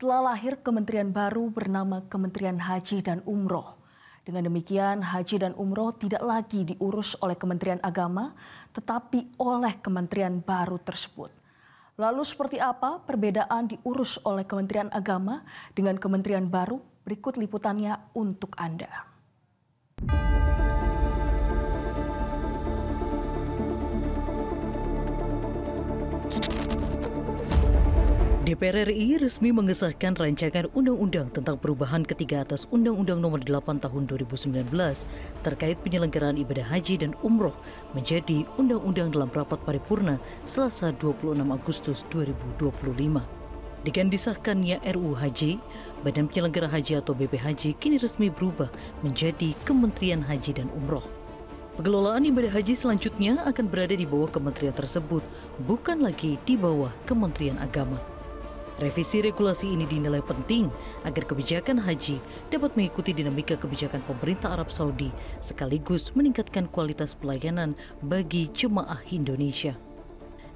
Telah lahir kementerian baru bernama Kementerian Haji dan Umroh. Dengan demikian, haji dan umroh tidak lagi diurus oleh Kementerian Agama, tetapi oleh kementerian baru tersebut. Lalu seperti apa perbedaan diurus oleh Kementerian Agama dengan kementerian baru? Berikut liputannya untuk Anda. DPR RI resmi mengesahkan rancangan undang-undang tentang perubahan ketiga atas Undang-Undang Nomor 8 Tahun 2019 terkait penyelenggaraan ibadah haji dan umroh menjadi undang-undang dalam rapat paripurna Selasa 26 Agustus 2025. Dengan disahkannya RUU Haji, Badan Penyelenggara Haji atau BPHJ kini resmi berubah menjadi Kementerian Haji dan Umroh. Pengelolaan ibadah haji selanjutnya akan berada di bawah kementerian tersebut, bukan lagi di bawah Kementerian Agama. Revisi regulasi ini dinilai penting agar kebijakan haji dapat mengikuti dinamika kebijakan pemerintah Arab Saudi sekaligus meningkatkan kualitas pelayanan bagi jemaah Indonesia.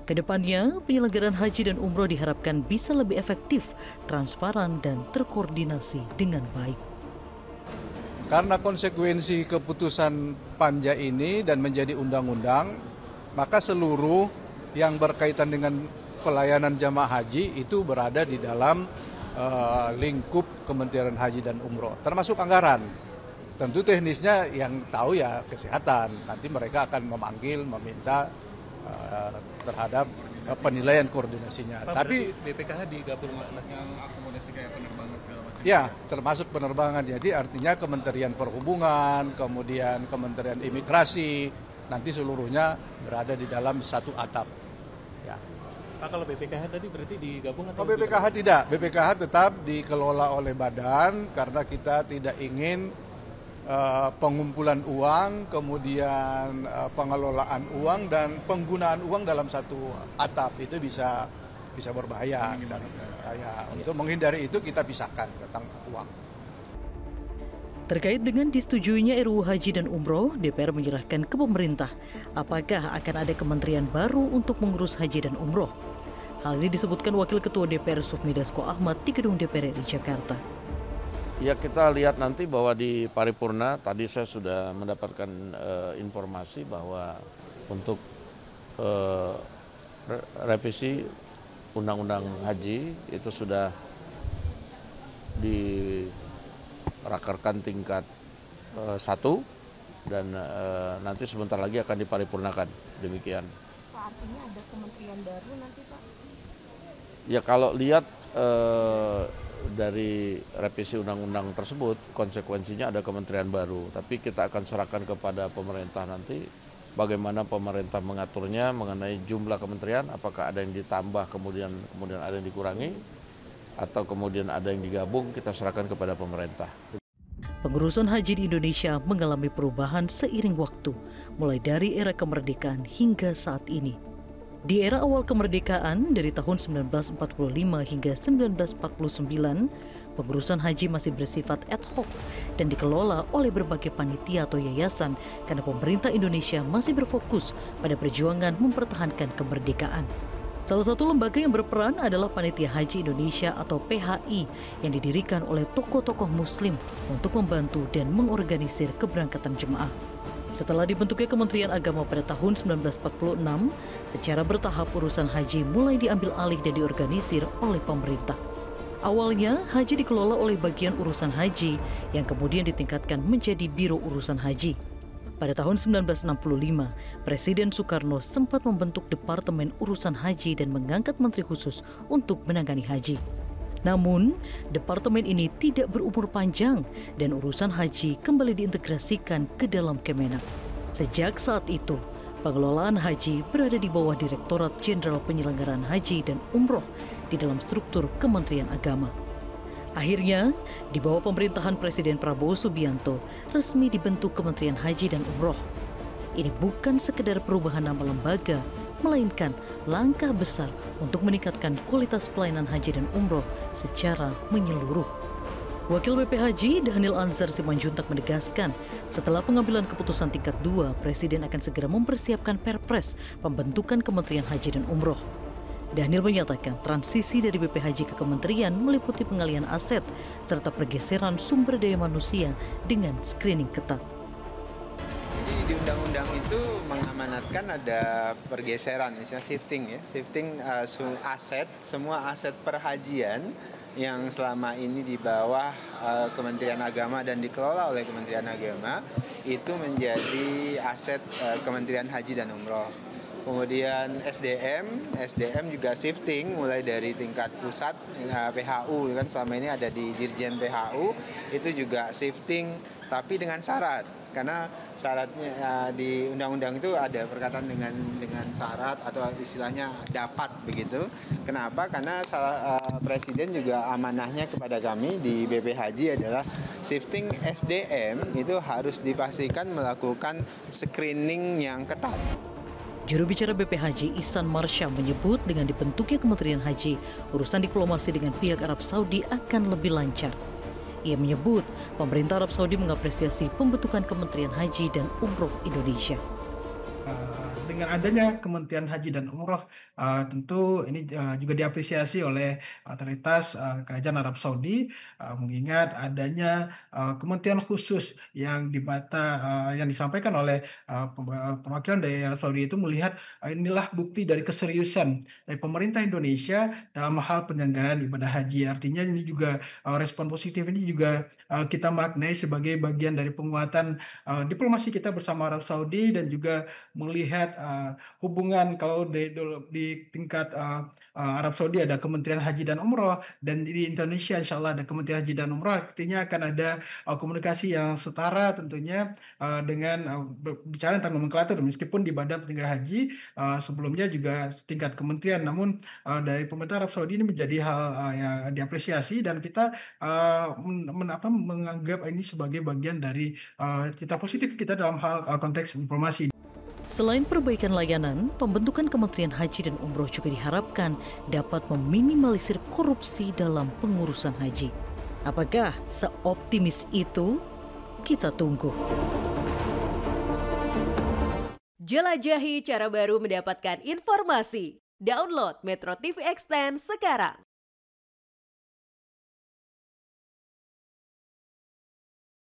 Kedepannya, penyelenggaraan haji dan umroh diharapkan bisa lebih efektif, transparan, dan terkoordinasi dengan baik. Karena konsekuensi keputusan panja ini dan menjadi undang-undang, maka seluruh yang berkaitan dengan pelayanan jamaah haji itu berada di dalam lingkup Kementerian Haji dan Umroh, termasuk anggaran. Tentu teknisnya yang tahu ya kesehatan, nanti mereka akan meminta terhadap penilaian koordinasinya. Pak, tapi BPKH digabung yang akomodasi kayak penerbangan segala macam. Ya, termasuk penerbangan. Jadi artinya Kementerian Perhubungan, kemudian Kementerian Imigrasi, nanti seluruhnya berada di dalam satu atap. Ya. Pak, kalau BPKH tadi berarti digabung atau? Kalau BPKH tidak, BPKH tetap dikelola oleh badan karena kita tidak ingin pengumpulan uang, kemudian pengelolaan uang dan penggunaan uang dalam satu atap itu bisa berbahaya. Untuk menghindari itu kita pisahkan tentang uang. Terkait dengan disetujuinya RUU Haji dan Umroh, DPR menyerahkan ke pemerintah apakah akan ada kementerian baru untuk mengurus haji dan umroh. Hal ini disebutkan Wakil Ketua DPR Sufmi Dasko Ahmad di Gedung DPR RI Jakarta. Ya, kita lihat nanti bahwa di paripurna tadi saya sudah mendapatkan informasi bahwa untuk revisi Undang-Undang Haji itu sudah dirakerkan tingkat 1 dan nanti sebentar lagi akan diparipurnakan. Demikian. Pak, artinya ada kementerian baru nanti, Pak? Ya, kalau lihat dari revisi undang-undang tersebut, konsekuensinya ada kementerian baru. Tapi kita akan serahkan kepada pemerintah nanti bagaimana pemerintah mengaturnya mengenai jumlah kementerian, apakah ada yang ditambah kemudian ada yang dikurangi, atau kemudian ada yang digabung, kita serahkan kepada pemerintah. Pengurusan haji di Indonesia mengalami perubahan seiring waktu, mulai dari era kemerdekaan hingga saat ini. Di era awal kemerdekaan dari tahun 1945 hingga 1949, pengurusan haji masih bersifat ad hoc dan dikelola oleh berbagai panitia atau yayasan karena pemerintah Indonesia masih berfokus pada perjuangan mempertahankan kemerdekaan. Salah satu lembaga yang berperan adalah Panitia Haji Indonesia atau PHI yang didirikan oleh tokoh-tokoh muslim untuk membantu dan mengorganisir keberangkatan jemaah. Setelah dibentuknya Kementerian Agama pada tahun 1946, secara bertahap urusan haji mulai diambil alih dan diorganisir oleh pemerintah. Awalnya, haji dikelola oleh bagian urusan haji yang kemudian ditingkatkan menjadi Biro Urusan Haji. Pada tahun 1965, Presiden Soekarno sempat membentuk Departemen Urusan Haji dan mengangkat Menteri Khusus untuk menangani haji. Namun, departemen ini tidak berumur panjang dan urusan haji kembali diintegrasikan ke dalam Kemenak. Sejak saat itu, pengelolaan haji berada di bawah Direktorat Jenderal Penyelenggaraan Haji dan Umroh di dalam struktur Kementerian Agama. Akhirnya, di bawah pemerintahan Presiden Prabowo Subianto, resmi dibentuk Kementerian Haji dan Umroh. Ini bukan sekedar perubahan nama lembaga, melainkan langkah besar untuk meningkatkan kualitas pelayanan haji dan umroh secara menyeluruh. Wakil BPHJ Dhanil Anzar Simanjuntak menegaskan, setelah pengambilan keputusan tingkat 2, Presiden akan segera mempersiapkan Perpres pembentukan Kementerian Haji dan Umroh. Daniel menyatakan transisi dari BP Haji ke kementerian meliputi pengalihan aset serta pergeseran sumber daya manusia dengan screening ketat. Jadi di undang-undang itu mengamanatkan ada pergeseran, misalnya shifting ya, shifting aset, semua aset perhajian yang selama ini di bawah Kementerian Agama dan dikelola oleh Kementerian Agama itu menjadi aset Kementerian Haji dan Umroh. Kemudian SDM juga shifting mulai dari tingkat pusat PHU kan selama ini ada di Dirjen PHU itu juga shifting tapi dengan syarat karena syaratnya di undang-undang itu ada perkataan dengan syarat atau istilahnya dapat begitu. Kenapa? Karena Presiden juga amanahnya kepada kami di BP Haji adalah shifting SDM itu harus dipastikan melakukan screening yang ketat. Juru bicara BP Haji Ihsan Marsha menyebut dengan dibentuknya Kementerian Haji, urusan diplomasi dengan pihak Arab Saudi akan lebih lancar. Ia menyebut pemerintah Arab Saudi mengapresiasi pembentukan Kementerian Haji dan Umroh Indonesia. Dengan adanya Kementerian Haji dan Umroh, tentu ini juga diapresiasi oleh otoritas Kerajaan Arab Saudi, mengingat adanya kementerian khusus yang yang disampaikan oleh perwakilan dari Arab Saudi itu melihat inilah bukti dari keseriusan dari pemerintah Indonesia dalam hal penyelenggaraan ibadah haji. Artinya ini juga respon positif ini juga kita maknai sebagai bagian dari penguatan diplomasi kita bersama Arab Saudi dan juga melihat hubungan kalau di tingkat Arab Saudi ada Kementerian Haji dan Umroh dan di Indonesia insya Allah ada Kementerian Haji dan Umroh, artinya akan ada komunikasi yang setara tentunya dengan bicara tentang nomenklatur meskipun di Badan Penyelenggaraan Haji sebelumnya juga setingkat kementerian, namun dari pemerintah Arab Saudi ini menjadi hal yang diapresiasi dan kita menganggap ini sebagai bagian dari cita positif kita dalam hal konteks diplomasi. Selain perbaikan layanan, pembentukan Kementerian Haji dan Umroh juga diharapkan dapat meminimalisir korupsi dalam pengurusan haji. Apakah seoptimis itu? Kita tunggu. Jelajahi cara baru mendapatkan informasi. Download Metro TV Extend sekarang.